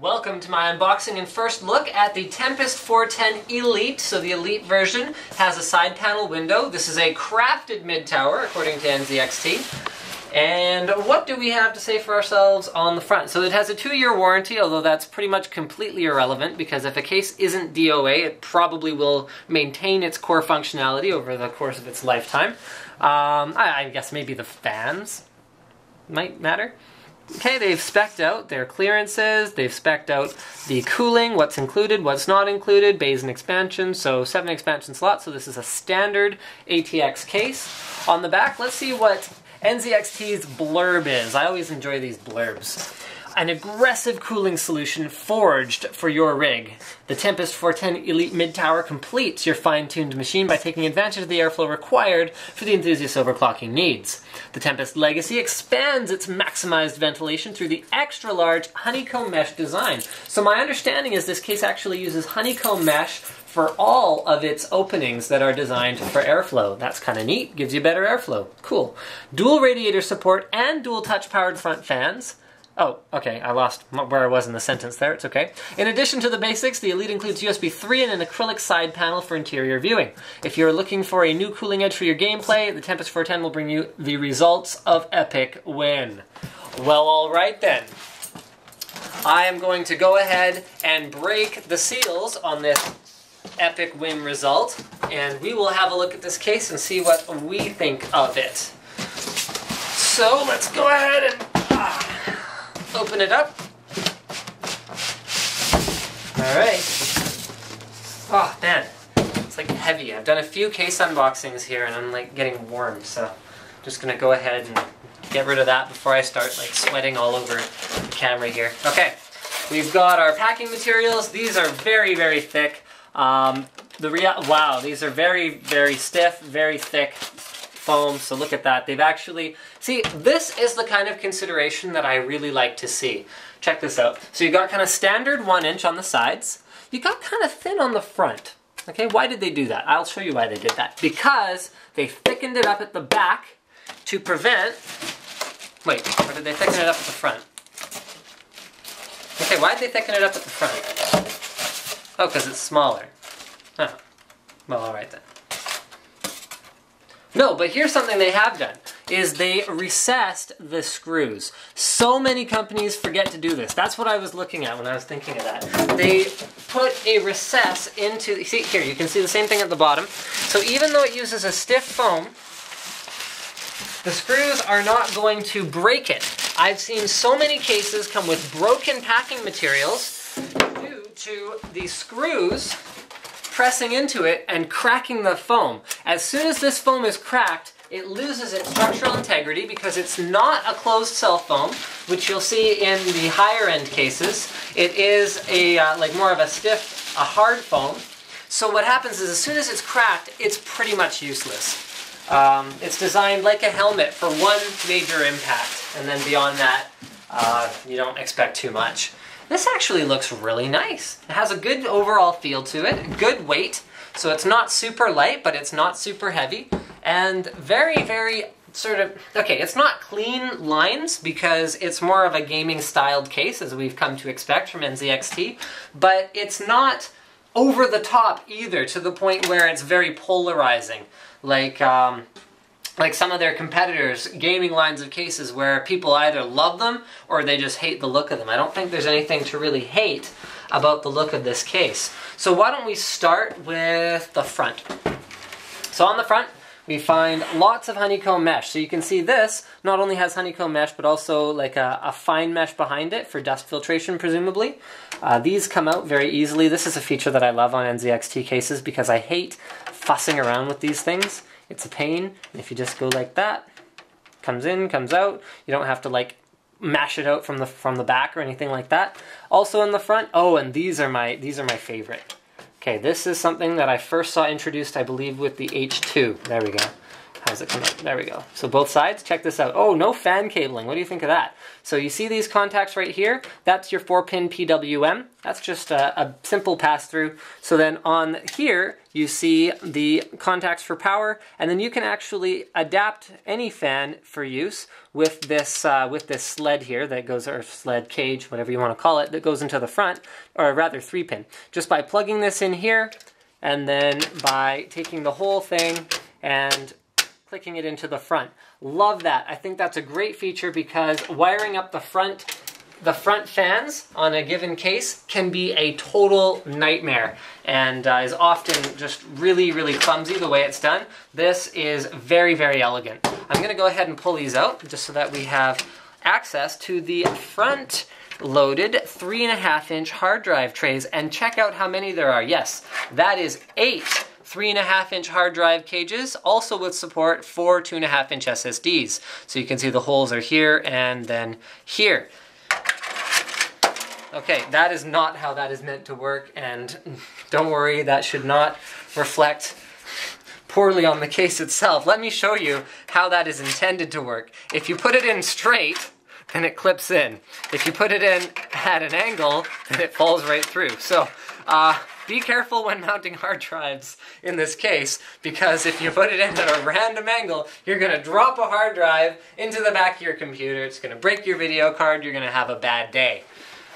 Welcome to my unboxing and first look at the Tempest 410 Elite. So the Elite version has a side panel window. This is a crafted mid-tower according to NZXT. And what do we have to say for ourselves on the front? So it has a 2-year warranty, although that's pretty much completely irrelevant because if a case isn't DOA, it probably will maintain its core functionality over the course of its lifetime. I guess maybe the fans might matter. Okay, they've spec'd out their clearances, they've spec'd out the cooling, what's included, what's not included, bays and expansions, so 7 expansion slots, so this is a standard ATX case. On the back, let's see what NZXT's blurb is. I always enjoy these blurbs. An aggressive cooling solution forged for your rig. The Tempest 410 Elite Mid-Tower completes your fine-tuned machine by taking advantage of the airflow required for the enthusiast's overclocking needs. The Tempest Legacy expands its maximized ventilation through the extra-large honeycomb mesh design. So my understanding is this case actually uses honeycomb mesh for all of its openings that are designed for airflow. That's kind of neat, gives you better airflow. Cool. Dual radiator support and dual touch-powered front fans. Oh, okay, I lost where I was in the sentence there, it's okay. In addition to the basics, the Elite includes USB 3 and an acrylic side panel for interior viewing. If you're looking for a new cooling edge for your gameplay, the Tempest 410 will bring you the results of epic win. Well, alright then. I am going to go ahead and break the seals on this epic win result, and we will have a look at this case and see what we think of it. So, let's go ahead and open it up. Alright. Oh man, it's like heavy. I've done a few case unboxings here and I'm like getting warm, so I'm just gonna go ahead and get rid of that before I start like sweating all over the camera here. Okay, we've got our packing materials. These are very, very thick. Wow, these are very, very stiff, very thick foam, so look at that. They've actually, see, this is the kind of consideration that I really like to see. Check this out. So you got kind of standard 1 inch on the sides. You got kind of thin on the front. Okay, why did they do that? I'll show you why they did that. Because they thickened it up at the back to prevent, wait, or did they thicken it up at the front? Okay, why did they thicken it up at the front? Oh, because it's smaller. Oh, well, alright then. No, but here's something they have done, is they recessed the screws. So many companies forget to do this. That's what I was looking at when I was thinking of that. They put a recess into, see here, you can see the same thing at the bottom. So even though it uses a stiff foam, the screws are not going to break it. I've seen so many cases come with broken packing materials due to the screws pressing into it and cracking the foam. As soon as this foam is cracked, it loses its structural integrity because it's not a closed cell foam, which you'll see in the higher end cases. It is a like more of a stiff, a hard foam. So what happens is as soon as it's cracked, it's pretty much useless. It's designed like a helmet for one major impact, and then beyond that, you don't expect too much. This actually looks really nice. It has a good overall feel to it, good weight, so it's not super light, but it's not super heavy, and very, very sort of, okay, it's not clean lines because it's more of a gaming-styled case, as we've come to expect from NZXT, but it's not over the top either, to the point where it's very polarizing, like some of their competitors' gaming lines of cases where people either love them or they just hate the look of them. I don't think there's anything to really hate about the look of this case. So why don't we start with the front. So on the front, we find lots of honeycomb mesh. So you can see this not only has honeycomb mesh, but also like a fine mesh behind it for dust filtration, presumably. These come out very easily. This is a feature that I love on NZXT cases because I hate fussing around with these things. It's a pain, and if you just go like that, comes in, comes out, you don't have to like mash it out from the back or anything like that. Also in the front, oh, and these are my favorite. Okay, this is something that I first saw introduced, I believe, with the H2. There we go. How's it come out? There we go. So both sides, check this out. Oh, no fan cabling. What do you think of that? So you see these contacts right here? That's your 4-pin PWM. That's just a simple pass-through. So then on here, you see the contacts for power, and then you can actually adapt any fan for use with this sled here that goes, or sled cage, whatever you want to call it, that goes into the front, or rather 3-pin. Just by plugging this in here, and then by taking the whole thing and clicking it into the front. Love that. I think that's a great feature because wiring up the front fans on a given case can be a total nightmare and is often just really, really clumsy the way it's done. This is very, very elegant. I'm going to go ahead and pull these out just so that we have access to the front loaded 3.5-inch hard drive trays, and check out how many there are. Yes, that is 8 3.5-inch hard drive cages, also with support for 2.5-inch SSDs. So you can see the holes are here and then here. Okay, that is not how that is meant to work, and don't worry, that should not reflect poorly on the case itself. Let me show you how that is intended to work. If you put it in straight, then it clips in. If you put it in at an angle, then it falls right through. So be careful when mounting hard drives in this case, because if you put it in at a random angle, you're going to drop a hard drive into the back of your computer. It's going to break your video card. You're going to have a bad day.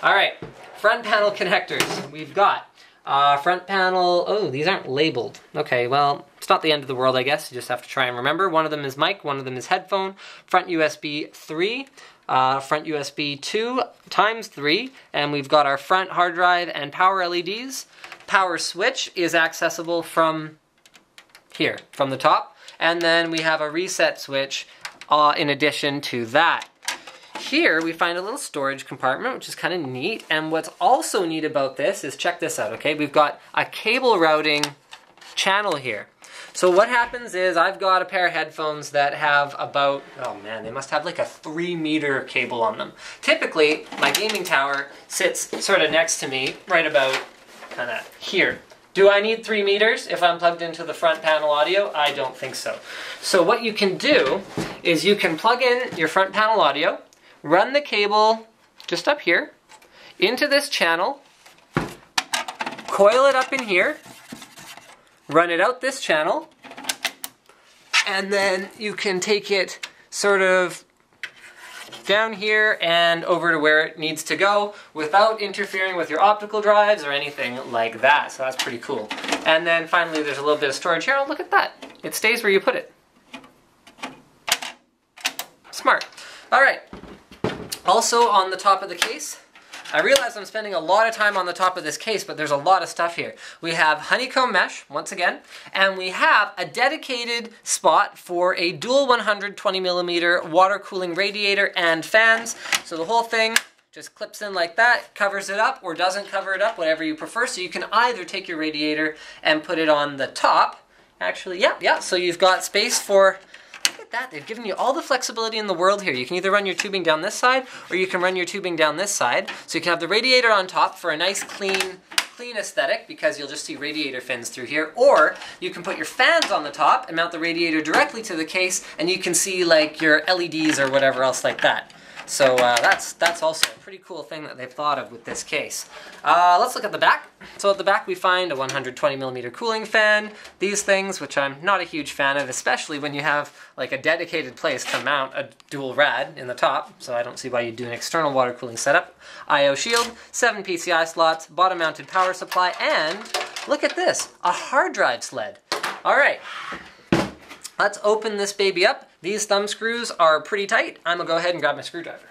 All right, front panel connectors. We've got front panel. Oh, these aren't labeled. Okay, well, it's not the end of the world, I guess. You just have to try and remember. One of them is mic, one of them is headphone. Front USB 3. Front USB 2 times 3, and we've got our front hard drive and power LEDs. Power switch is accessible from here, from the top, and then we have a reset switch in addition to that. Here we find a little storage compartment, which is kind of neat, and what's also neat about this is, check this out, okay? We've got a cable routing channel here. So what happens is I've got a pair of headphones that have about, oh man, they must have like a 3-meter cable on them. Typically, my gaming tower sits sort of next to me, right about kind of here. Do I need 3 meters if I'm plugged into the front panel audio? I don't think so. So what you can do is you can plug in your front panel audio, run the cable just up here, into this channel, coil it up in here, run it out this channel, and then you can take it sort of down here and over to where it needs to go without interfering with your optical drives or anything like that. So that's pretty cool. And then finally there's a little bit of storage here. Oh, look at that. It stays where you put it. Smart. All right. Also on the top of the case, I realize I'm spending a lot of time on the top of this case, but there's a lot of stuff here. We have honeycomb mesh, once again, and we have a dedicated spot for a dual 120mm water cooling radiator and fans. So the whole thing just clips in like that, covers it up, or doesn't cover it up, whatever you prefer. So you can either take your radiator and put it on the top. Actually, yeah, so you've got space for... Look at that, they've given you all the flexibility in the world here. You can either run your tubing down this side, or you can run your tubing down this side. So you can have the radiator on top for a nice clean aesthetic, because you'll just see radiator fins through here. Or you can put your fans on the top and mount the radiator directly to the case, and you can see like your LEDs or whatever else like that. So that's also a pretty cool thing that they've thought of with this case. Let's look at the back. So at the back we find a 120mm cooling fan, these things, which I'm not a huge fan of, especially when you have like a dedicated place to mount a dual rad in the top, so I don't see why you'd do an external water cooling setup. I/O shield, 7 PCI slots, bottom mounted power supply, and look at this, a hard drive sled. All right. Let's open this baby up. These thumb screws are pretty tight. I'm gonna go ahead and grab my screwdriver.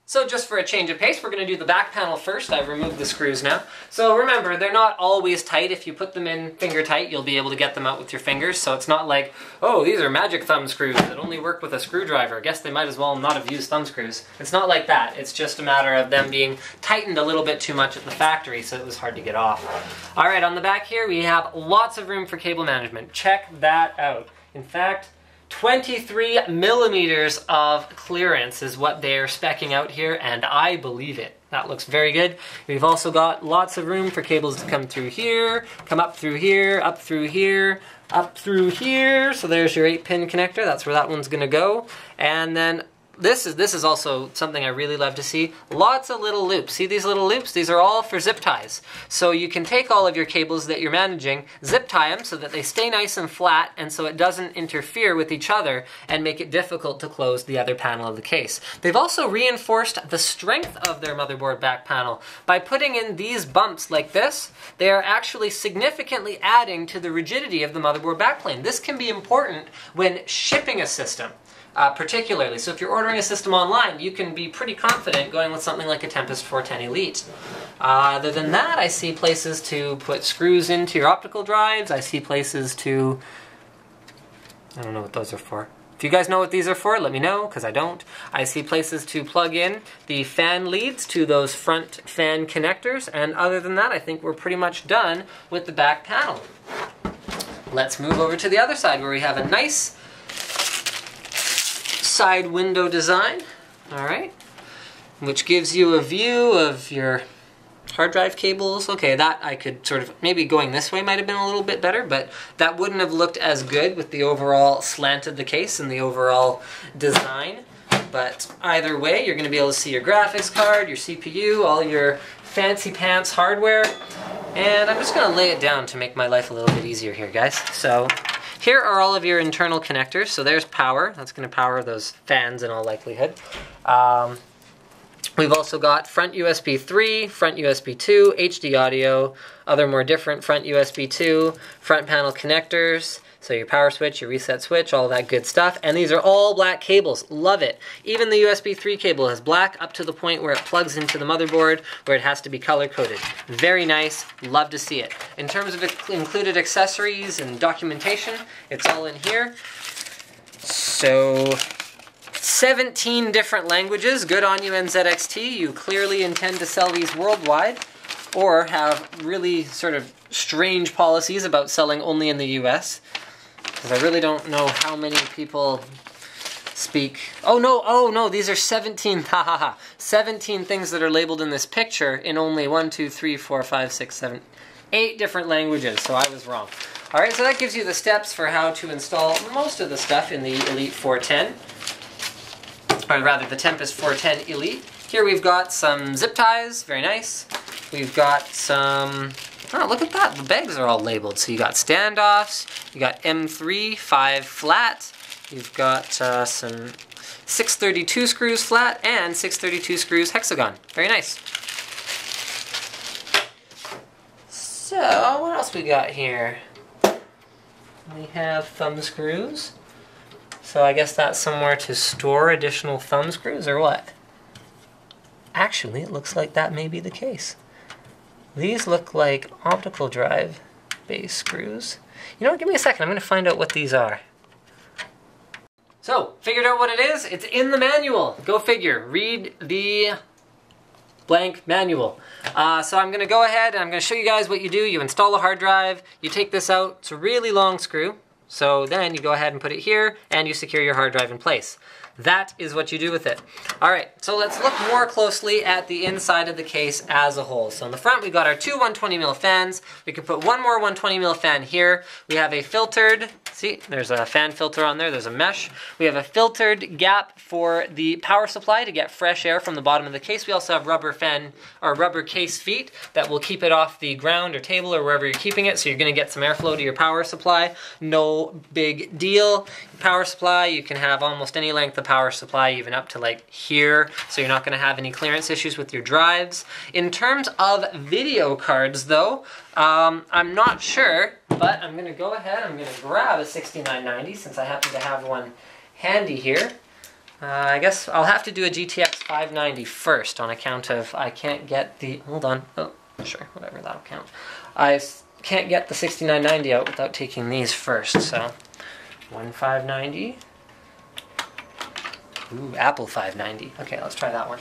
So just for a change of pace, we're going to do the back panel first. I've removed the screws now. So remember, they're not always tight. If you put them in finger tight, you'll be able to get them out with your fingers. So it's not like, oh, these are magic thumb screws that only work with a screwdriver. I guess they might as well not have used thumb screws. It's not like that. It's just a matter of them being tightened a little bit too much at the factory, so it was hard to get off. All right, on the back here, we have lots of room for cable management. Check that out. In fact, 23 millimeters of clearance is what they're speccing out here, and I believe it. That looks very good. We've also got lots of room for cables to come through here, come up through here, up through here, up through here. So there's your 8-pin connector. That's where that one's going to go. And then this is also something I really love to see. Lots of little loops. See these little loops? These are all for zip ties. So you can take all of your cables that you're managing, zip tie them so that they stay nice and flat, and so it doesn't interfere with each other and make it difficult to close the other panel of the case. They've also reinforced the strength of their motherboard back panel. By putting in these bumps like this, they are actually significantly adding to the rigidity of the motherboard backplane. This can be important when shipping a system. Particularly. So if you're ordering a system online, you can be pretty confident going with something like a Tempest 410 Elite. Other than that, I see places to put screws into your optical drives. I see places to... I don't know what those are for. If you guys know what these are for, let me know, because I don't. I see places to plug in the fan leads to those front fan connectors, and other than that, I think we're pretty much done with the back panel. Let's move over to the other side, where we have a nice side window design, all right, which gives you a view of your hard drive cables. Okay, that I could sort of, maybe going this way might have been a little bit better, but that wouldn't have looked as good with the overall slant of the case and the overall design. But either way, you're going to be able to see your graphics card, your CPU, all your fancy pants hardware, and I'm just going to lay it down to make my life a little bit easier here, guys. So here are all of your internal connectors. So there's power. That's going to power those fans in all likelihood. We've also got front USB 3, front USB 2, HD audio, other more different front USB 2, front panel connectors, so your power switch, your reset switch, all that good stuff. And these are all black cables. Love it. Even the USB 3 cable is black up to the point where it plugs into the motherboard, where it has to be color-coded. Very nice. Love to see it. In terms of included accessories and documentation, it's all in here. So 17 different languages. Good on you, NZXT. You clearly intend to sell these worldwide, or have really sort of strange policies about selling only in the US. Because I really don't know how many people speak... Oh no, these are 17, 17 things that are labeled in this picture in only 1, 2, 3, 4, 5, 6, 7, 8 different languages, so I was wrong. Alright, so that gives you the steps for how to install most of the stuff in the Elite 410. Or rather, the Tempest 410 Elite. Here we've got some zip ties, very nice. We've got some... Oh, look at that, the bags are all labeled. So you got standoffs, you got M3, 5 flat, you've got some 632 screws flat, and 632 screws hexagon. Very nice. So, what else we got here? We have thumb screws. So I guess that's somewhere to store additional thumb screws, or what? Actually, it looks like that may be the case. These look like optical drive base screws. You know what, give me a second, I'm going to find out what these are. So, figured out what it is. It's in the manual. Go figure. Read the blank manual. So I'm going to go ahead and I'm going to show you guys what you do. You install a hard drive, you take this out, it's a really long screw. So then you go ahead and put it here and you secure your hard drive in place. That is what you do with it. Alright, so let's look more closely at the inside of the case as a whole. So in the front we've got our two 120mm fans. We can put one more 120mm fan here. We have a filtered, see, there's a fan filter on there, there's a mesh. We have a filtered gap for the power supply to get fresh air from the bottom of the case. We also have rubber fan, or rubber case feet that will keep it off the ground or table or wherever you're keeping it, so you're going to get some airflow to your power supply. No big deal. Power supply, you can have almost any length of power supply, even up to like here, so you're not going to have any clearance issues with your drives. In terms of video cards though, I'm not sure, but I'm going to go ahead, I'm going to grab a 6990 since I happen to have one handy here. I guess I'll have to do a GTX 590 first on account of I can't get the, hold on, oh, sure, whatever, that'll count. I can't get the 6990 out without taking these first, so 1590. Ooh, Apple 590. Okay, let's try that one.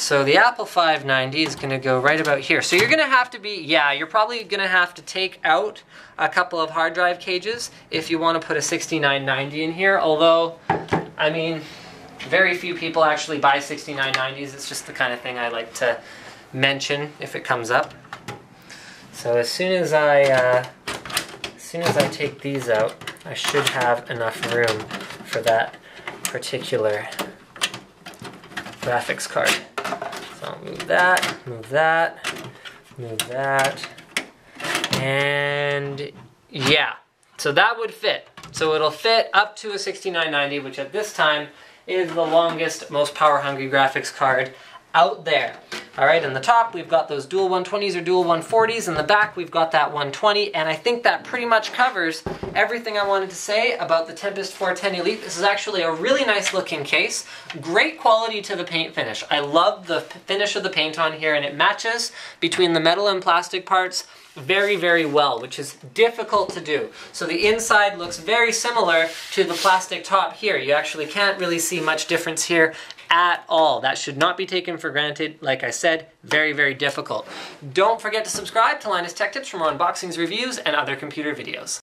So the Apple 590 is going to go right about here. So you're going to have to be, yeah, you're probably going to have to take out a couple of hard drive cages if you want to put a 6990 in here. Although, I mean, very few people actually buy 6990s. It's just the kind of thing I like to mention if it comes up. So as soon as I take these out, I should have enough room for that particular graphics card. So I'll move that, move that, move that, and yeah, so that would fit. So it'll fit up to a 6990, which at this time is the longest, most power-hungry graphics card out there. All right, in the top, we've got those dual 120s or dual 140s. In the back, we've got that 120, and I think that pretty much covers everything I wanted to say about the Tempest 410 Elite. This is actually a really nice looking case. Great quality to the paint finish. I love the finish of the paint on here, and it matches between the metal and plastic parts very, very well, which is difficult to do. So the inside looks very similar to the plastic top here. You actually can't really see much difference here at all. That should not be taken for granted. Like I said, very, very difficult. Don't forget to subscribe to Linus Tech Tips for more unboxings, reviews, and other computer videos.